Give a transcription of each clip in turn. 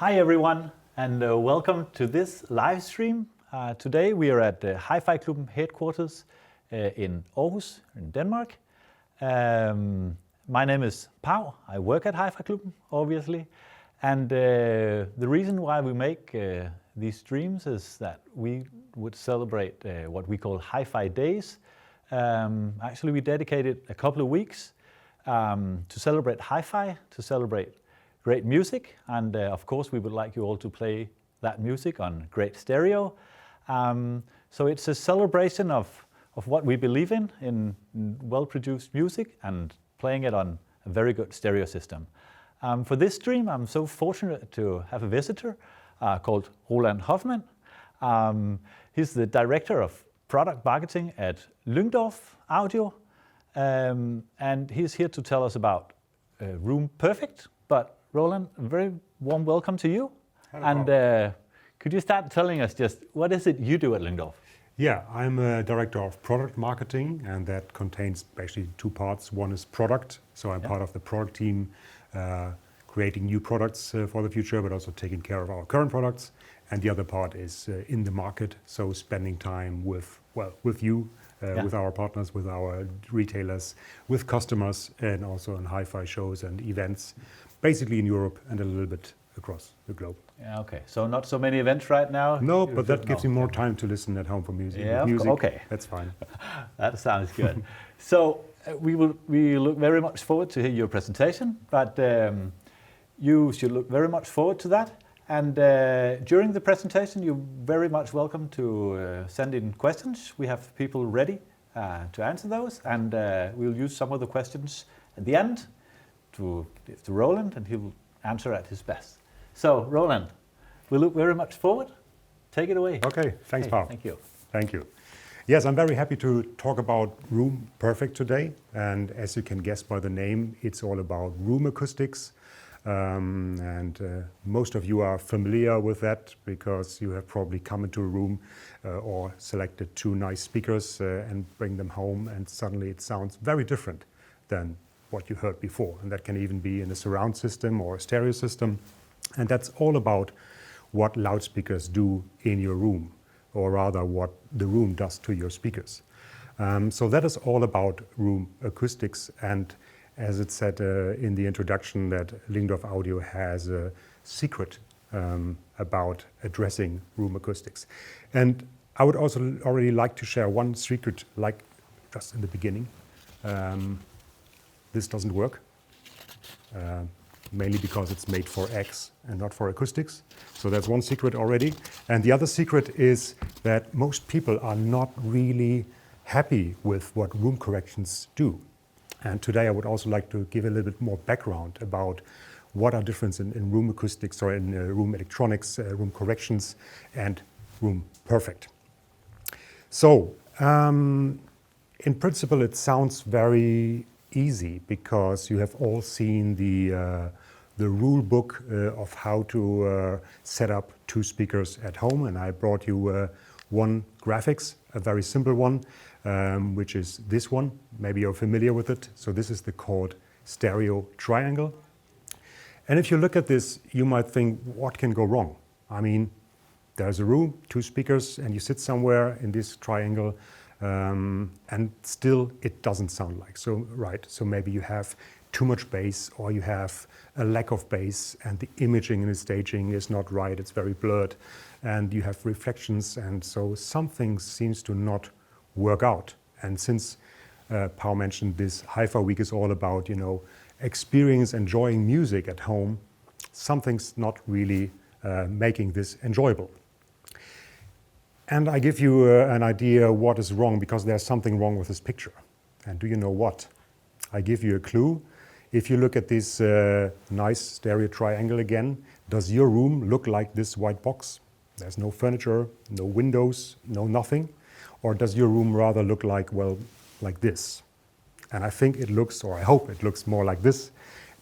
Hi everyone, and welcome to this live stream. Today we are at the HiFi Klubben headquarters in Aarhus, in Denmark. My name is Pau. I work at HiFi Klubben, obviously. And the reason why we make these streams is that we would celebrate what we call HiFi Days. Actually, we dedicated a couple of weeks to celebrate HiFi, to celebrate great music, and of course we would like you all to play that music on great stereo. So it's a celebration of what we believe in well-produced music and playing it on a very good stereo system. For this stream, I'm so fortunate to have a visitor called Roland Hoffmann. He's the director of product marketing at Lyngdorf Audio, and he's here to tell us about Room Perfekt. But Roland, a very warm welcome to you. Hello. And could you start telling us just what is it you do at Lyngdorf? Yeah, I'm a director of product marketing, and that contains basically two parts. One is product, so I'm part of the product team, creating new products for the future, but also taking care of our current products. And the other part is in the market, so spending time with you, with our partners, with our retailers, with customers, and also on hi-fi shows and events, basically in Europe and a little bit across the globe. Yeah, okay. So not so many events right now? No, but that gives me more time to listen at home for music. Yeah, okay. That's fine. That sounds good. So we look very much forward to hear your presentation, but you should look very much forward to that. And during the presentation, you're very much welcome to send in questions. We have people ready to answer those, and we'll use some of the questions at the end to Roland, and he'll answer at his best. So, Roland, we look very much forward. Take it away. Okay, thanks, Pau. Thank you. Thank you. Yes, I'm very happy to talk about Room Perfekt today. And as you can guess by the name, it's all about room acoustics. Most of you are familiar with that because you have probably come into a room or selected two nice speakers and bring them home, and suddenly it sounds very different than what you heard before. And that can even be in a surround system or a stereo system. And that's all about what loudspeakers do in your room, or rather what the room does to your speakers. So that is all about room acoustics. And as it said in the introduction, that Lyngdorf Audio has a secret about addressing room acoustics. And I would also already like to share one secret, like just in the beginning. This doesn't work, mainly because it's made for X and not for acoustics. So that's one secret already. And the other secret is that most people are not really happy with what room corrections do. And today I would also like to give a little bit more background about what are differences in room acoustics or in room electronics, room corrections, and Room Perfekt. So, in principle, it sounds very easy because you have all seen the rule book of how to set up two speakers at home, and I brought you one graphics, a very simple one, which is this one. Maybe you're familiar with it. So this is the called stereo triangle. And if you look at this, you might think, what can go wrong? I mean, there's a room, two speakers, and you sit somewhere in this triangle, and still it doesn't sound like so right. So maybe you have too much bass, or you have a lack of bass, and the imaging and the staging is not right. It's very blurred, and you have reflections, and so something seems to not work out. And since Pau mentioned this, HiFi Week is all about, experience, enjoying music at home. Something's not really making this enjoyable. And I give you an idea what is wrong, because there's something wrong with this picture. And do you know what? I give you a clue. If you look at this nice stereo triangle again, does your room look like this white box? There's no furniture, no windows, no nothing. Or does your room rather look like, well, like this? And I think it looks, or I hope it looks more like this,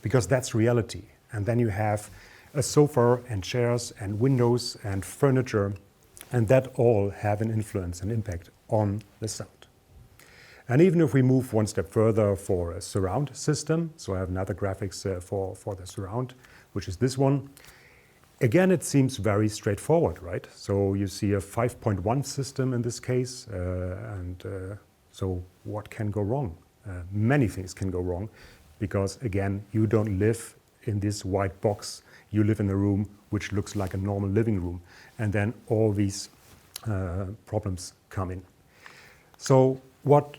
because that's reality. And then you have a sofa and chairs and windows and furniture, and that all have an influence and impact on the sound. And even if we move one step further for a surround system, so I have another graphics for the surround, which is this one. Again, it seems very straightforward, right? So you see a 5.1 system in this case, so what can go wrong? Many things can go wrong because, again, you don't live in this white box. You live in a room which looks like a normal living room, and then all these problems come in. So what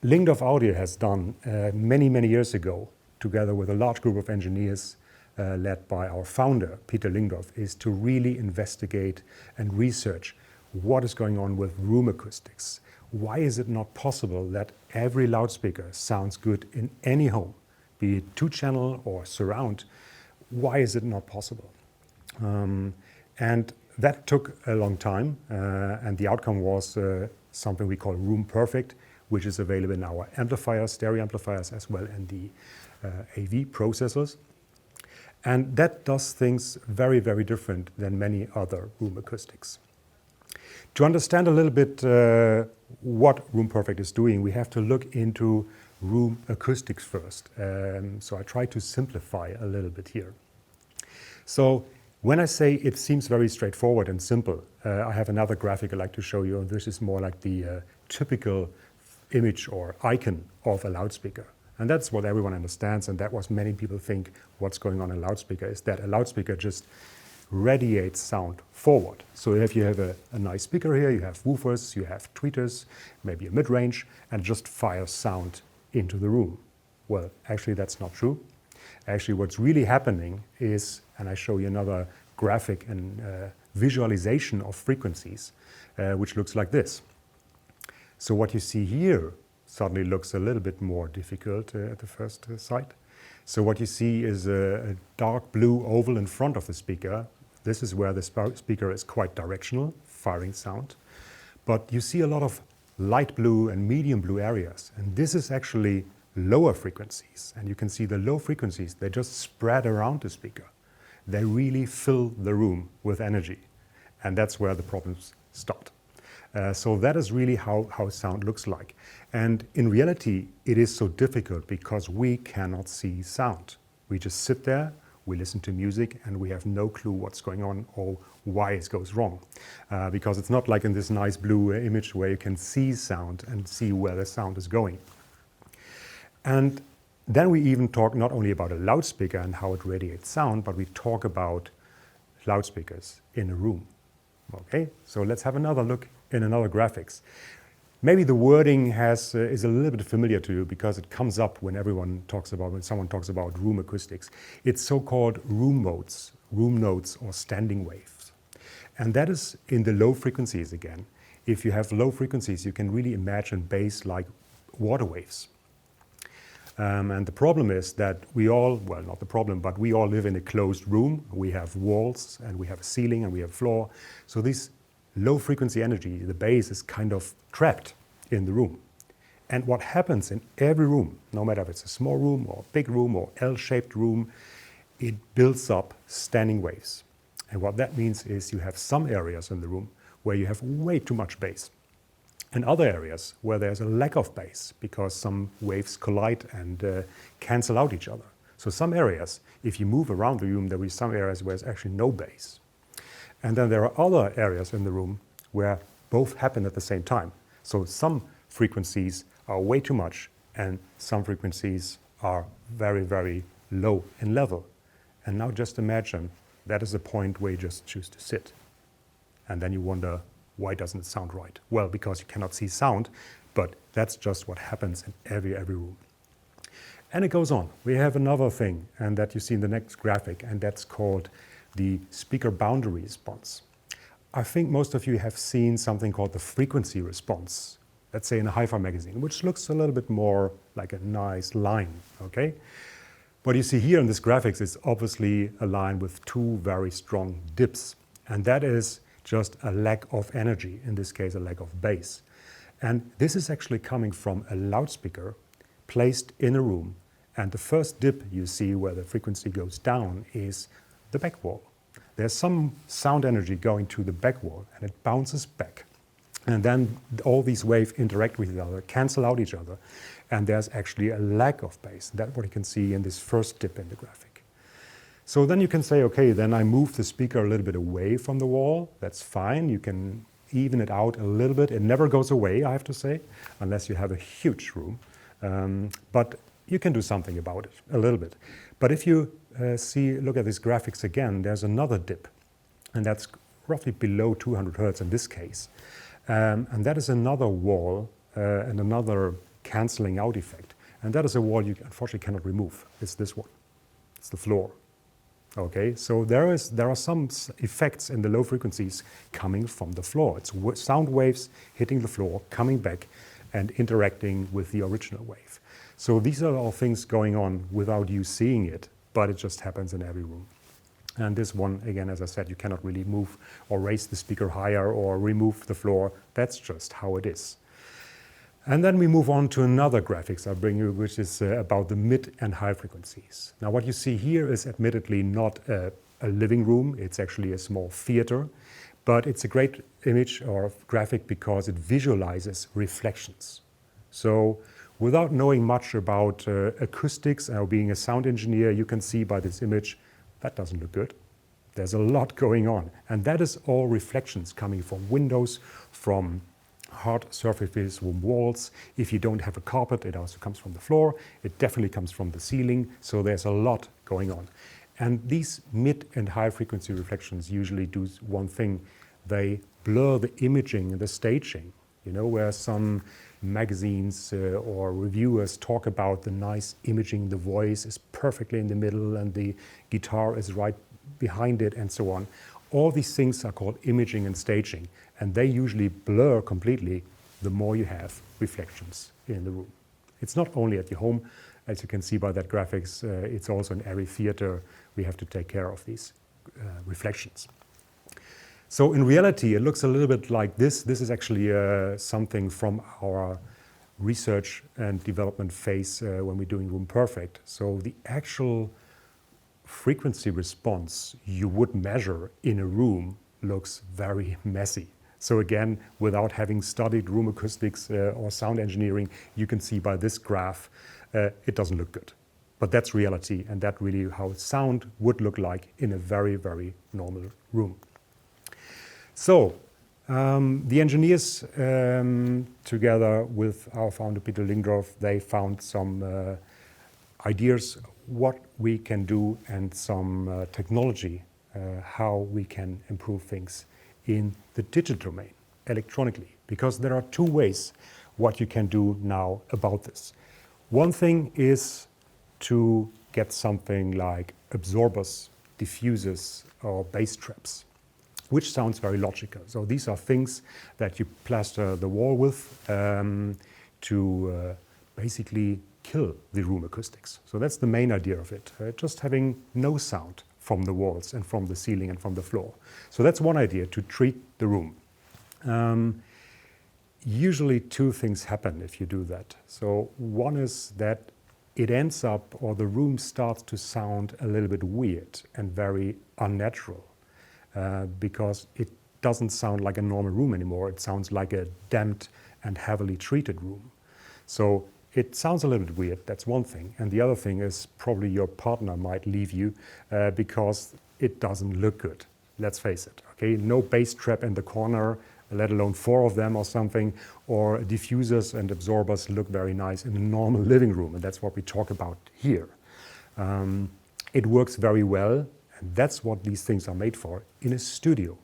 Lyngdorf Audio has done many, many years ago, together with a large group of engineers led by our founder, Peter Lyngdorf, is to really investigate and research what is going on with room acoustics. Why is it not possible that every loudspeaker sounds good in any home, be it 2-channel or surround? Why is it not possible? And that took a long time, and the outcome was something we call Room Perfekt, which is available in our amplifiers, stereo amplifiers, as well in the AV processors. And that does things very, very different than many other room acoustics. To understand a little bit what Room Perfekt is doing, we have to look into room acoustics first. So I try to simplify a little bit here. So when I say it seems very straightforward and simple, I have another graphic I'd like to show you. This is more like the typical image or icon of a loudspeaker. And that's what everyone understands, and that was many people think what's going on in a loudspeaker is that a loudspeaker just radiates sound forward. So if you have a nice speaker here, you have woofers, you have tweeters, maybe a mid-range, and just fires sound into the room. Well, actually that's not true. Actually what's really happening is, and I show you another graphic and visualization of frequencies, which looks like this. So what you see here suddenly looks a little bit more difficult at the first sight. So what you see is a dark blue oval in front of the speaker. This is where the speaker is quite directional, firing sound. But you see a lot of light blue and medium blue areas. And this is actually lower frequencies. And you can see the low frequencies, they just spread around the speaker. They really fill the room with energy. And that's where the problems start. So that is really how sound looks like. And in reality, it is so difficult because we cannot see sound. We just sit there, we listen to music, and we have no clue what's going on or why it goes wrong. Because it's not like in this nice blue image where you can see sound and see where the sound is going. And then we even talk not only about a loudspeaker and how it radiates sound, but we talk about loudspeakers in a room. Okay, so let's have another look in another graphics. Maybe the wording is a little bit familiar to you because it comes up when someone talks about room acoustics. It's so-called room modes, or standing waves. And that is in the low frequencies again. If you have low frequencies, you can really imagine bass like water waves. And the problem is that we all live in a closed room. We have walls and we have a ceiling and we have a floor. So this low frequency energy, the bass, is kind of trapped in the room. And what happens in every room, no matter if it's a small room or a big room or L-shaped room, it builds up standing waves. And what that means is you have some areas in the room where you have way too much bass, and other areas where there's a lack of bass because some waves collide and cancel out each other. So some areas, if you move around the room, there will be some areas where there's actually no bass. And then there are other areas in the room where both happen at the same time. So some frequencies are way too much and some frequencies are very, very low in level. And now just imagine that is the point where you just choose to sit. And then you wonder, why doesn't it sound right? Well, because you cannot see sound, but that's just what happens in every room. And it goes on. We have another thing, and that you see in the next graphic, and that's called the speaker boundary response. I think most of you have seen something called the frequency response, let's say in a HiFi magazine, which looks a little bit more like a nice line, okay? What you see here in this graphics is obviously a line with two very strong dips, and that is just a lack of energy, in this case a lack of bass. And this is actually coming from a loudspeaker placed in a room, and the first dip you see where the frequency goes down is the back wall. There's some sound energy going to the back wall and it bounces back. And then all these waves interact with each other, cancel out each other, and there's actually a lack of bass. That's what you can see in this first dip in the graphic. So then you can say, okay, then I move the speaker a little bit away from the wall. That's fine. You can even it out a little bit. It never goes away, I have to say, unless you have a huge room. But you can do something about it, a little bit. But if you look at these graphics again, there's another dip. And that's roughly below 200 hertz in this case. And that is another wall and another cancelling out effect. And that is a wall you unfortunately cannot remove. It's this one. It's the floor. Okay, so there are some effects in the low frequencies coming from the floor. It's sound waves hitting the floor, coming back and interacting with the original wave. So these are all things going on without you seeing it, but it just happens in every room. And this one, again, as I said, you cannot really move or raise the speaker higher or remove the floor. That's just how it is. And then we move on to another graphics I bring you, which is about the mid and high frequencies. Now what you see here is admittedly not a living room, it's actually a small theater, but it's a great image or graphic because it visualizes reflections. So without knowing much about acoustics or being a sound engineer, you can see by this image, that doesn't look good. There's a lot going on. And that is all reflections coming from windows, from hard surfaces, from walls. If you don't have a carpet, it also comes from the floor. It definitely comes from the ceiling. So there's a lot going on. And these mid and high frequency reflections usually do one thing. They blur the imaging and the staging. You know, where some magazines or reviewers talk about the nice imaging, the voice is perfectly in the middle and the guitar is right behind it and so on. All these things are called imaging and staging, and they usually blur completely the more you have reflections in the room. It's not only at your home, as you can see by that graphics, it's also in every theater we have to take care of these reflections. So in reality, it looks a little bit like this. This is actually something from our research and development phase when we're doing Room Perfect. So the actual frequency response you would measure in a room looks very messy. So again, without having studied room acoustics or sound engineering, you can see by this graph, it doesn't look good. But that's reality, and that's really how sound would look like in a very, very normal room. So the engineers, together with our founder Peter Lyngdorf, they found some ideas what we can do and some technology, how we can improve things in the digital domain, electronically. Because there are two ways what you can do now about this. One thing is to get something like absorbers, diffusers, or bass traps, which sounds very logical. So these are things that you plaster the wall with to basically kill the room acoustics. So that's the main idea of it, just having no sound from the walls and from the ceiling and from the floor. So that's one idea, to treat the room. Usually two things happen if you do that. So one is that it ends up, or the room starts to sound a little bit weird and very unnatural. Because it doesn't sound like a normal room anymore. It sounds like a damped and heavily treated room. So it sounds a little bit weird, that's one thing. And the other thing is probably your partner might leave you because it doesn't look good. Let's face it, okay? No bass trap in the corner, let alone 4 of them or something, or diffusers and absorbers look very nice in a normal living room, and that's what we talk about here. It works very well. And that's what these things are made for in a studio.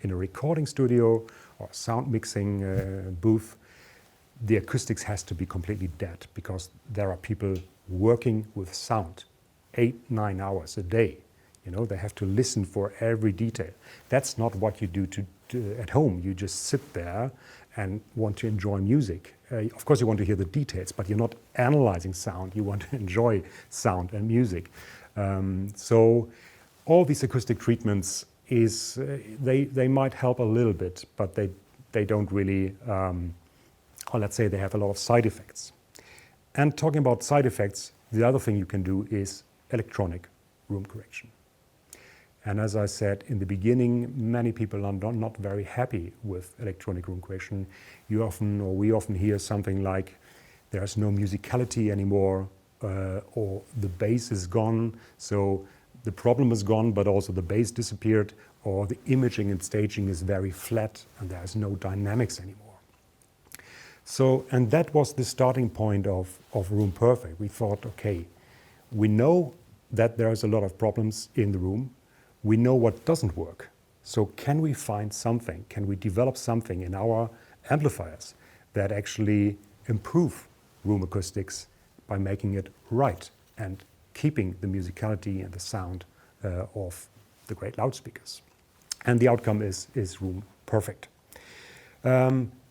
In a recording studio or sound mixing booth, the acoustics has to be completely dead because there are people working with sound 8-9 hours a day. You know, they have to listen for every detail. That's not what you do at home. You just sit there and want to enjoy music. Of course, you want to hear the details, but you're not analyzing sound. You want to enjoy sound and music. So all these acoustic treatments is they might help a little bit, but they don't really, or let's say they have a lot of side effects. And talking about side effects, the other thing you can do is electronic room correction. And as I said in the beginning, many people are not very happy with electronic room correction. We often hear something like, there's no musicality anymore, or the bass is gone, so the problem is gone, but also the bass disappeared, or the imaging and staging is very flat and there's no dynamics anymore. So, and that was the starting point of Room Perfekt. We thought, okay, we know that there's a lot of problems in the room. We know what doesn't work. So can we find something, can we develop something in our amplifiers that actually improve room acoustics by making it right and keeping the musicality and the sound of the great loudspeakers? And the outcome is Room Perfekt.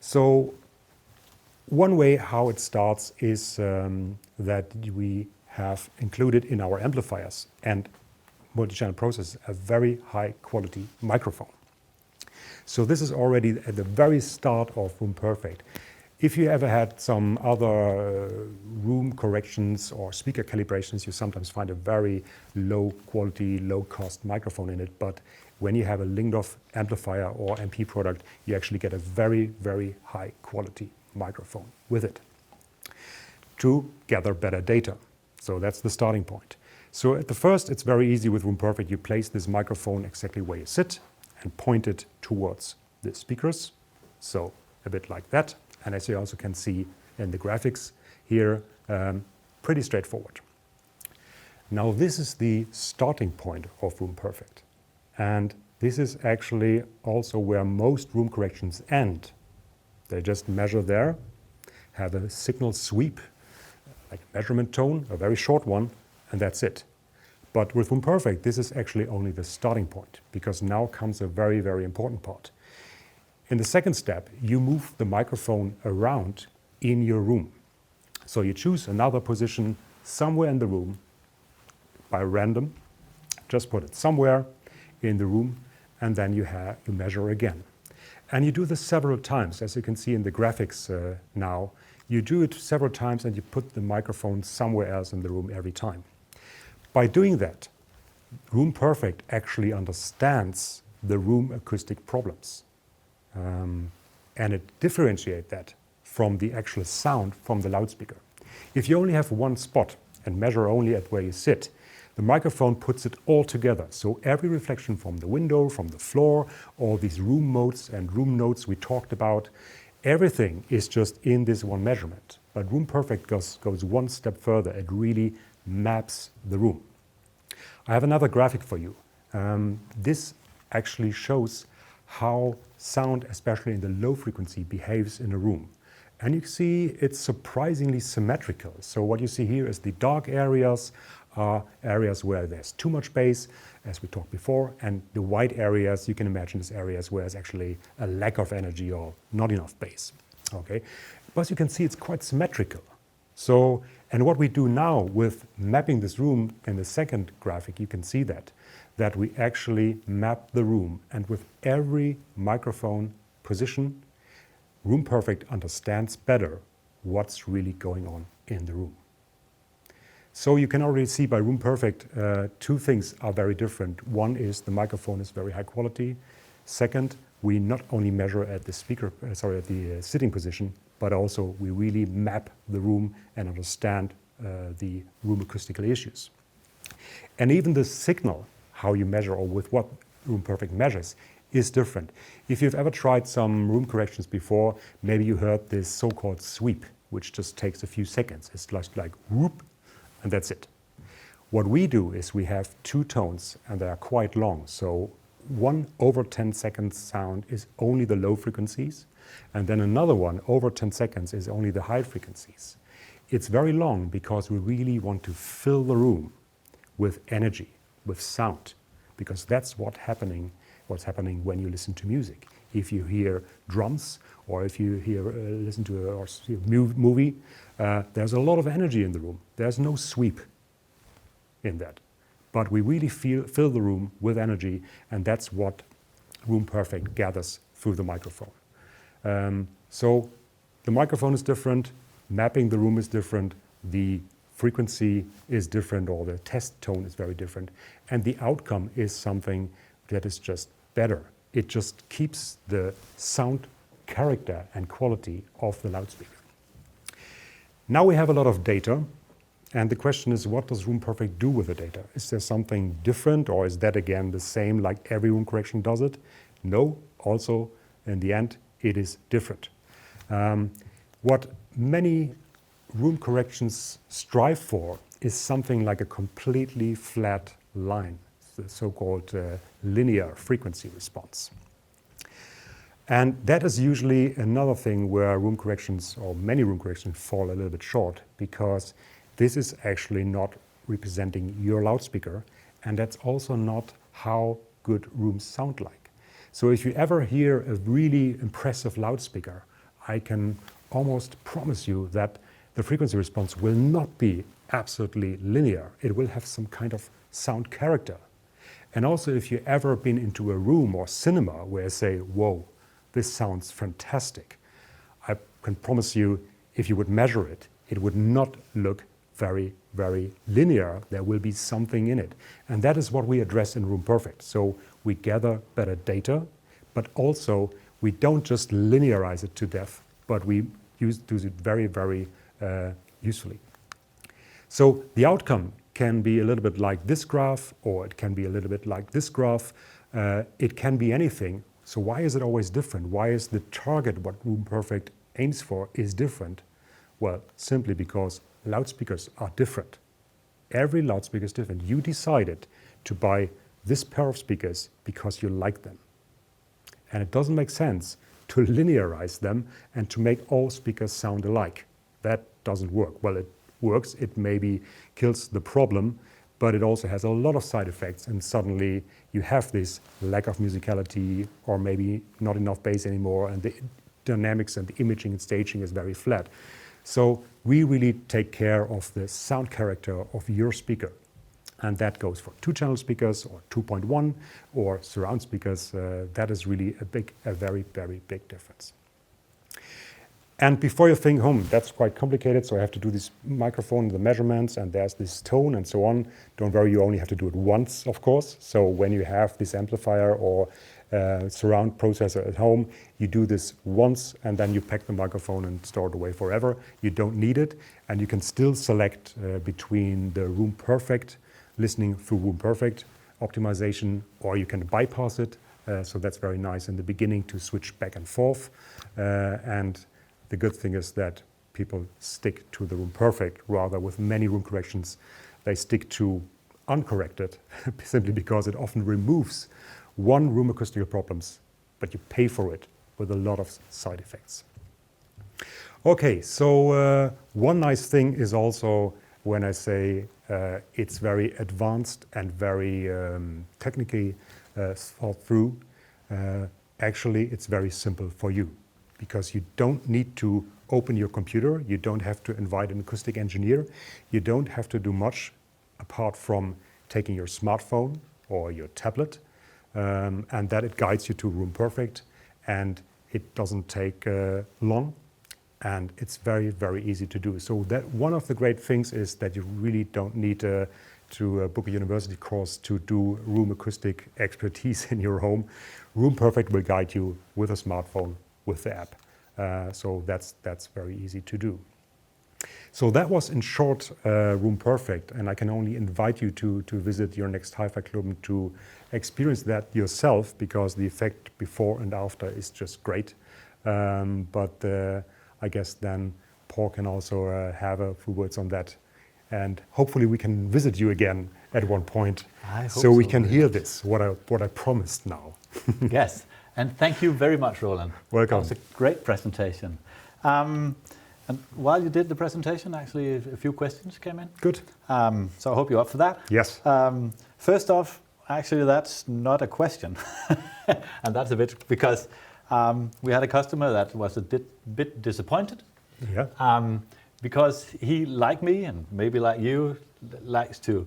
So one way how it starts is that we have included in our amplifiers and multi-channel processors a very high quality microphone. So this is already at the very start of Room Perfekt. If you ever had some other room corrections or speaker calibrations, you sometimes find a very low quality, low cost microphone in it. But when you have a Lyngdorf amplifier or MP product, you actually get a very, very high quality microphone with it to gather better data. So that's the starting point. So at the first, it's very easy with Room Perfekt. You place this microphone exactly where you sit and point it towards the speakers. So a bit like that. And as you also can see in the graphics here, pretty straightforward. Now this is the starting point of Room Perfekt. And this is actually also where most room corrections end. They just measure there, have a signal sweep, like measurement tone, a very short one, and that's it. But with Room Perfekt, this is actually only the starting point, because now comes a very, very important part. In the second step, you move the microphone around in your room. So you choose another position somewhere in the room by random, just put it somewhere in the room, and then you measure again. And you do this several times, as you can see in the graphics now. You do it several times and you put the microphone somewhere else in the room every time. By doing that, Room Perfekt actually understands the room acoustic problems. And it differentiates that from the actual sound from the loudspeaker. If you only have one spot and measure only at where you sit, the microphone puts it all together. So every reflection from the window, from the floor, all these room modes and room notes we talked about, everything is just in this one measurement. But Room Perfekt goes one step further. It really maps the room. I have another graphic for you. This actually shows how sound, especially in the low frequency, behaves in a room. And you see it's surprisingly symmetrical. So what you see here is the dark areas are areas where there's too much bass, as we talked before, and the white areas, you can imagine, is areas where there's actually a lack of energy or not enough bass. Okay, but you can see it's quite symmetrical. So, and what we do now with mapping this room in the second graphic, you can see that we actually map the room, and with every microphone position, Room Perfekt understands better what's really going on in the room. So you can already see by Room Perfekt, two things are very different. One is the microphone is very high quality. Second, we not only measure at the sitting position, but also we really map the room and understand the room acoustical issues. And even the signal, how you measure or with what Room Perfekt measures, is different. If you've ever tried some room corrections before, maybe you heard this so-called sweep, which just takes a few seconds. It's just like whoop, and that's it. What we do is we have two tones, and they are quite long. So 1 over 10 seconds sound is only the low frequencies, and then another one over 10 seconds is only the high frequencies. It's very long because we really want to fill the room with energy, with sound, because that's what's happening when you listen to music. If you hear drums or if you listen to a movie, there's a lot of energy in the room. There's no sweep in that. But we really fill the room with energy, and that's what Room Perfekt gathers through the microphone. So the microphone is different, mapping the room is different, the frequency is different, or the test tone is very different, and the outcome is something that is just better. It just keeps the sound character and quality of the loudspeaker. Now we have a lot of data, And the question is, what does Room Perfect do with the data? Is there something different, or is that again the same like every room correction does it? No, also in the end, it is different. What many room corrections strive for is something like a completely flat line, the so-called linear frequency response. And that is usually another thing where room corrections, or many room corrections, fall a little bit short, because this is actually not representing your loudspeaker, and that's also not how good rooms sound like. So if you ever hear a really impressive loudspeaker, I can almost promise you that the frequency response will not be absolutely linear. It will have some kind of sound character. And also, if you've ever been into a room or cinema where you say, whoa, this sounds fantastic, I can promise you, if you would measure it, it would not look very, very linear. There will be something in it. And that is what we address in Room Perfect. So we gather better data, but also we don't just linearize it to death, but we do it very, very usefully. So the outcome can be a little bit like this graph, or it can be a little bit like this graph. It can be anything. So why is it always different? Why is the target, what Room Perfect aims for, is different? Well, simply because loudspeakers are different. Every loudspeaker is different. You decided to buy this pair of speakers because you like them. And it doesn't make sense to linearize them and to make all speakers sound alike. That doesn't work. Well, it works. It maybe kills the problem, but it also has a lot of side effects, and suddenly you have this lack of musicality, or maybe not enough bass anymore, and the dynamics and the imaging and staging is very flat. So we really take care of the sound character of your speaker. And that goes for 2-channel speakers, or 2.1, or surround speakers. That is really a very, very big difference. And before you think, that's quite complicated, so I have to do this microphone, the measurements, and there's this tone and so on. Don't worry, you only have to do it once, of course. So when you have this amplifier or surround processor at home, you do this once, and then you pack the microphone and store it away forever. You don't need it, and you can still select between the Room Perfect, listening through Room Perfect optimization, or you can bypass it. So that's very nice in the beginning to switch back and forth. And the good thing is that people stick to the Room Perfect, rather with many room corrections. They stick to uncorrected, simply because it often removes one room acoustical problems, but you pay for it with a lot of side effects. Okay, so one nice thing is also when I say it's very advanced and very technically thought through, actually it's very simple for you, because you don't need to open your computer, you don't have to invite an acoustic engineer, you don't have to do much apart from taking your smartphone or your tablet, and that it guides you to Room Perfect, and it doesn't take long, and it's very, very easy to do. So that one of the great things is that you really don't need to book a university course to do room acoustic expertise in your home. Room Perfect will guide you with a smartphone, with the app. So that's very easy to do. So that was in short Room Perfect, and I can only invite you to visit your next HiFi Klubben to experience that yourself, because the effect before and after is just great. But I guess then Paul can also have a few words on that, and hopefully we can visit you again at one point, so we can hear this, what I promised now. Yes. And thank you very much, Roland. Welcome. That was a great presentation. And while you did the presentation, actually a few questions came in. Good. So I hope you're up for that. Yes. First off, actually that's not a question. And that's a bit because we had a customer that was a bit disappointed. Yeah. Because he, like me, and maybe like you, likes to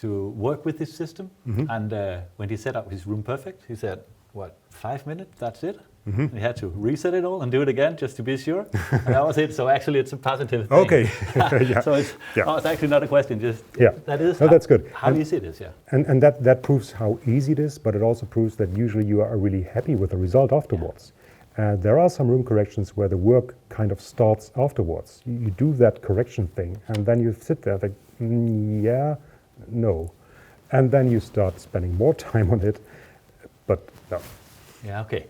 work with this system. Mm-hmm. And when he set up his Room Perfect, he said, what, 5 minutes, that's it? Mm-hmm. He had to reset it all and do it again just to be sure. And that was it. So actually it's a positive thing. Okay. Yeah. So it's actually not a question, just that is that's good. How easy it is, yeah. And that proves how easy it is, but it also proves that usually you are really happy with the result afterwards. There are some room corrections where the work kind of starts afterwards. You do that correction thing, and then you sit there like, yeah, no. And then you start spending more time on it, but no. Yeah, okay.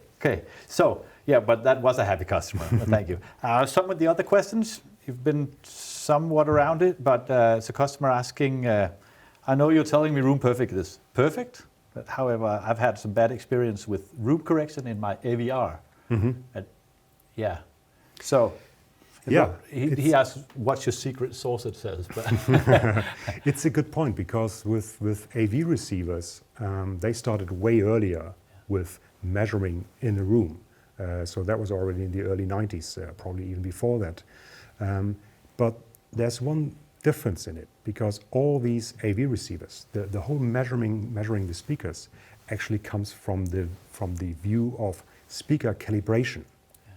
So, yeah, but that was a happy customer. Thank you. Some of the other questions, you've been somewhat around it, but it's a customer asking, I know you're telling me room perfect is perfect, but however, I've had some bad experience with room correction in my AVR. Yeah. So, yeah, he asks, what's your secret sauce, it says. But it's a good point, because with AV receivers, they started way earlier with measuring in a room. So that was already in the early 90s, probably even before that. But there's one difference in it, because all these AV receivers, the whole measuring the speakers actually comes from the view of speaker calibration.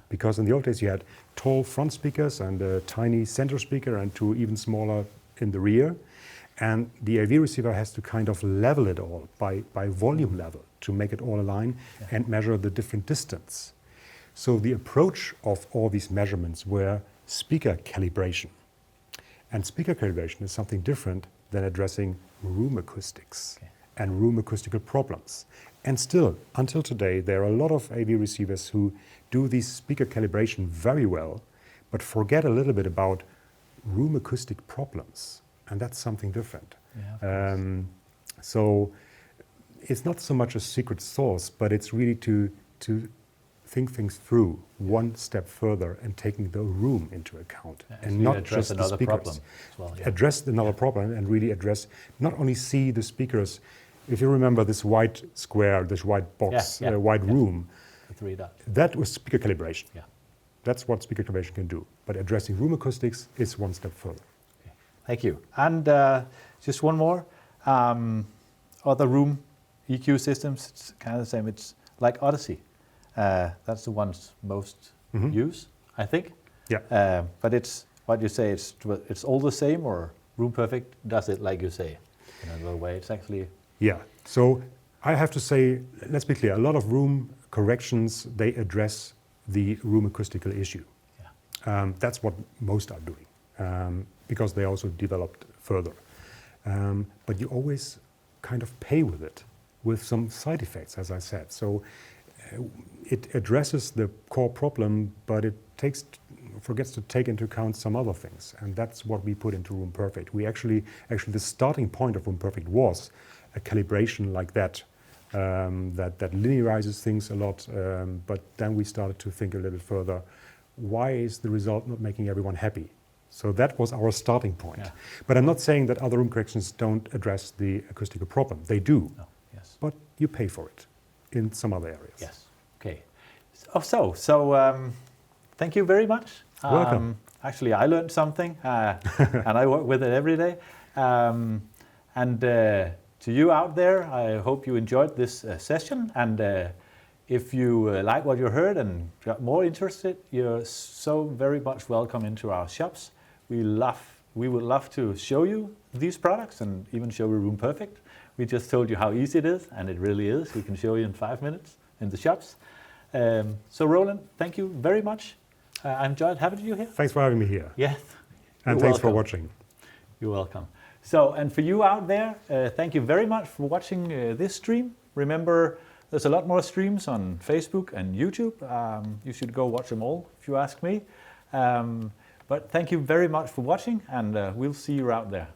Because in the old days you had tall front speakers and a tiny center speaker and two even smaller in the rear. And the AV receiver has to kind of level it all by volume level to make it all align and measure the different distance. So the approach of all these measurements were speaker calibration. And speaker calibration is something different than addressing room acoustics and room acoustical problems. And still, until today, there are a lot of AV receivers who do this speaker calibration very well, but forget a little bit about room acoustic problems. And that's something different. So it's not so much a secret sauce, but it's really to think things through one step further and taking the room into account, and not just the speakers. Problem as well, Address another problem and really address, not only see the speakers. If you remember this white square, this white box, white room, the 3 dots. That was speaker calibration. Yeah. That's what speaker calibration can do. But addressing room acoustics is one step further. Okay. Thank you. And just one more. Other room EQ systems, it's kind of the same. It's like Odyssey. That's the ones most use, I think. Yeah. But it's what you say. It's all the same, or Room Perfect does it like you say, in another way. It's actually. Yeah. So I have to say, let's be clear. A lot of room corrections, they address the room acoustical issue. Yeah. That's what most are doing, because they also developed further. But you always kind of pay with it, with some side effects, as I said. So it addresses the core problem, but it forgets to take into account some other things, and that's what we put into Room Perfect. We actually the starting point of Room Perfect was a calibration like that, that linearizes things a lot, but then we started to think a little further, why is the result not making everyone happy? So that was our starting point. Yeah. But I'm not saying that other room corrections don't address the acoustical problem. They do, but you pay for it in some other areas. Yes. Okay. So thank you very much. Welcome. Actually, I learned something, and I work with it every day. And to you out there, I hope you enjoyed this session. And if you like what you heard and got more interested, you're so very much welcome into our shops. We would love to show you these products and even show you Room Perfect. We just told you how easy it is, and it really is. We can show you in 5 minutes in the shops. So Roland, thank you very much. I enjoyed having you here. Thanks for having me here. Yes. And thanks for watching. You're welcome. So, and for you out there, thank you very much for watching this stream. Remember, there's a lot more streams on Facebook and YouTube. You should go watch them all, if you ask me. But thank you very much for watching, and we'll see you out there.